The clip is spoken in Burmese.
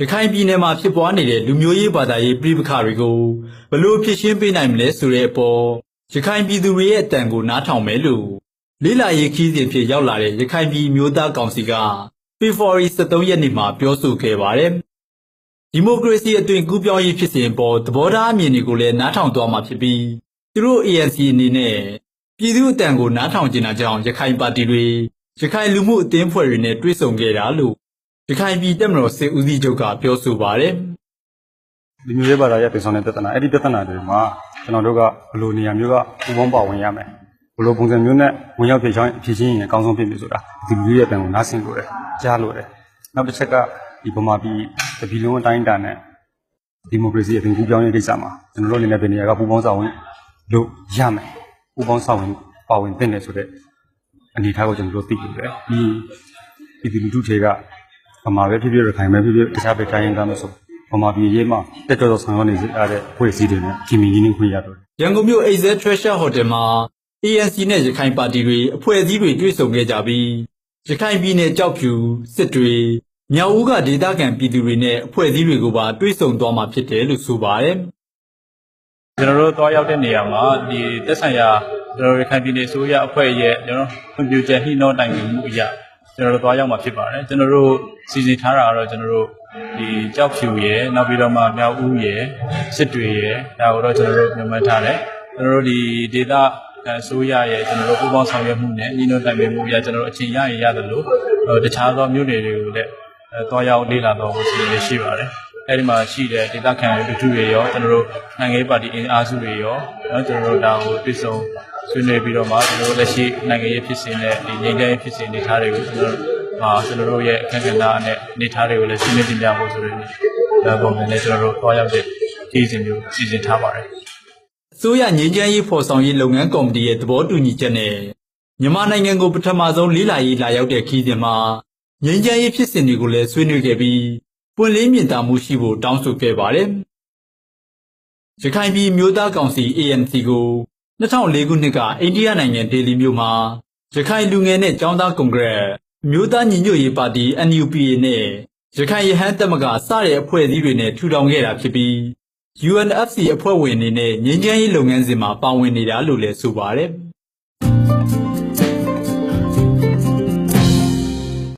ရခိုင်ပြည်နယ်မှာဖြစ်ပွားနေတဲ့လူမျိုးရေးဘာသာရေးပြည်ပခါတွေကိုဘလို့ဖြစ်ရှင်းပေးနိုင်မလဲဆိုတဲ့အပေါ်ရခိုင်ပြည်သူတွေရဲ့အတန်ကိုနားထောင်မယ်လို့လေးလာရေးခီးစဉ်ဖြစ်ရောက်လာတဲ့ရခိုင်ပြည်မျိုးသားကောင်စီကဖေဖော်ဝါရီ23ရက်နေ့မှာပြောဆိုခဲ့ပါတယ်။ဒီမိုကရေစီအသွင်ကူးပြောင်းရေးဖြစ်စဉ်ပေါ်သဘောထားအမြင်တွေကိုလည်းနားထောင်သွားမှာဖြစ်ပြီးသူတို့ ANC အနေနဲ့ပြည်သူအတန်ကိုနားထောင်ကျင်တာကြောင့်ရခိုင်ပါတီတွေရခိုင်လူမှုအသင်းအဖွဲ့တွေနဲ့တွေ့ဆုံခဲ့တာလို့ရခိုင်ပြည်တပ်မတော်စစ်ဦးစီးချုပ်ကပြောဆိုပါတယ်။ဒီမျိုးရေးဘာသာရေးပြည်ဆောင်တဲ့ပြဿနာအဲ့ဒီပြဿနာတွေမှာကျွန်တော်တို့ကဘယ်လိုနေရာမျိုးကပူပေါင်းပါဝင်ရမယ်။ဘယ်လိုပုံစံမျိုးနဲ့ဝင်ရောက်ဖြည့်ချင်းရင်အကောင်းဆုံးဖြစ်ပြီဆိုတာဒီမျိုးရဲ့အတန်ကိုနားဆင်လို့ရတယ်။ကြားလို့ရတယ်။နောက်တစ်ချက်ကဒီဗမာပြည်တပြည်လုံးအတိုင်းအတာနဲ့ဒီမိုကရေစီအသွင်ကူးပြောင်းရေးကိစ္စမှာကျွန်တော်တို့အနေနဲ့ဘယ်နေရာကပူပေါင်းဆောင်ဝင်လို့ရမယ်။ပူပေါင်းဆောင်ဝင်ပါဝင်တဲ့နေဆိုတဲ့အနေအထားကိုကျွန်တော်တို့သိကြတယ်။ဒီလူထုတွေကဗမာပဲဖြစ်ဖြစ်ရခိုင်ပဲဖြစ်ဖြစ်တခြားပဲတိုင်းရင်းသားမျိုးဆိုဗမာပြည်ရေးမှာတက်တော်ဆောင်ရွက်နေရတဲ့ဖွဲ့စည်းတွေနဲ့ခင်မင်းရင်းခွင့်ရတော့ရန်ကုန်မြို့ AZ Treasure Hotel မှာ ANC နဲ့ရခိုင်ပါတီတွေအဖွဲ့အစည်းတွေတွေ့ဆုံခဲ့ကြပြီးရခိုင်ပြည်နယ်ကြောက်ဖြူစစ်တွေမြောက်ဦးကဒေသခံပြည်သူတွေနဲ့အဖွဲ့အစည်းတွေကိုပါတွေ့ဆုံသွားမှာဖြစ်တယ်လို့ဆိုပါတယ်ကျွန်တော်တို့သွားရောက်တဲ့နေရာမှာဒီသက်ဆိုင်ရာကျွန်တော်ရခိုင်ပြည်နယ်အစိုးရအဖွဲ့ရဲ့ကျွန်တော်ကွန်ပျူတာနှိနှောတိုင်ပင်မှုအရာကျွန်တော်တို့သွားရောက်မှာဖြစ်ပါတယ်ကျွန်တော်တို့စီစဉ်ထားတာကတော့ကျွန်တော်တို့ဒီကြောက်ဖြူရယ်နောက်ပြီးတော့မှမြောက်ဦးရယ်စစ်တွေရယ်ဒါကိုတော့ကျွန်တော်တို့ညွှန်မှန်းထားတယ်ကျွန်တော်တို့ဒီဒေသအစိုးရရဲ့ကျွန်တော်တို့ပူးပေါင်းဆောင်ရွက်မှုနဲ့နှိနှောတိုင်ပင်မှုအရာကျွန်တော်တို့အချိန်ရရင်ရတယ်လို့တခြားသောမြို့နယ်တွေကိုလည်းသွားရောက်လေ့လာတော့စီစဉ်ရှိပါတယ်အဲဒီမှာရှိတဲ့ဒေသခံလူထုတွေရောကျွန်တော်တို့နိုင်ငံရေးပါတီအင်အားစုတွေရောကျွန်တော်တို့ဒါကိုတွေ့ဆုံဆွေးနွေးပြီးတော့မှကျွန်တော်တို့လက်ရှိနိုင်ငံရေးဖြစ်စဉ်နဲ့ဒီငြိမ်းချမ်းရေးဖြစ်စဉ်အနေအထားတွေကိုကျွန်တော်တို့ရဲ့အခက်အခဲနဲ့အနေအထားတွေကိုလည်းရှင်းလင်းတင်ပြဖို့ဆိုတဲ့ပုံစံနဲ့ကျွန်တော်တို့ပေါ်ရောက်တဲ့ဒီစဉ်မျိုးစီစဉ်ထားပါတယ်။အစိုးရငြိမ်းချမ်းရေးဖော်ဆောင်ရေးလုပ်ငန်းကော်မတီရဲ့သဘောတူညီချက်နဲ့မြန်မာနိုင်ငံကိုပထမဆုံးလေးလာရေးလာရောက်တဲ့ခီးစဉ်မှာငြိမ်းချမ်းရေးဖြစ်စဉ်တွေကိုလည်းဆွေးနွေးခဲ့ပြီးပွင့်လင်းမြင်သာမှုရှိဖို့တောင်းဆိုခဲ့ပါတယ်။ရခိုင်ပြည်မျိုးသားကောင်စီ ANC ကို2004ခုနှစ်ကအိန္ဒိယနိုင်ငံဒေလီမြို့မှာရခိုင်လူငယ်နဲ့ကျောင်းသားကွန်ဂရက်မျိုးသားညီညွတ်ရေးပါတီ NUPA နဲ့ရခိုင်ရဟန်းသမဂ္ဂစတဲ့အဖွဲ့အစည်းတွေနဲ့ထူထောင်ခဲ့တာဖြစ်ပြီး UNFC အဖွဲ့ဝင်အနေနဲ့ငြိမ်းချမ်းရေးလုပ်ငန်းစဉ်မှာပါဝင်နေတာလို့လည်းဆိုပါတယ်။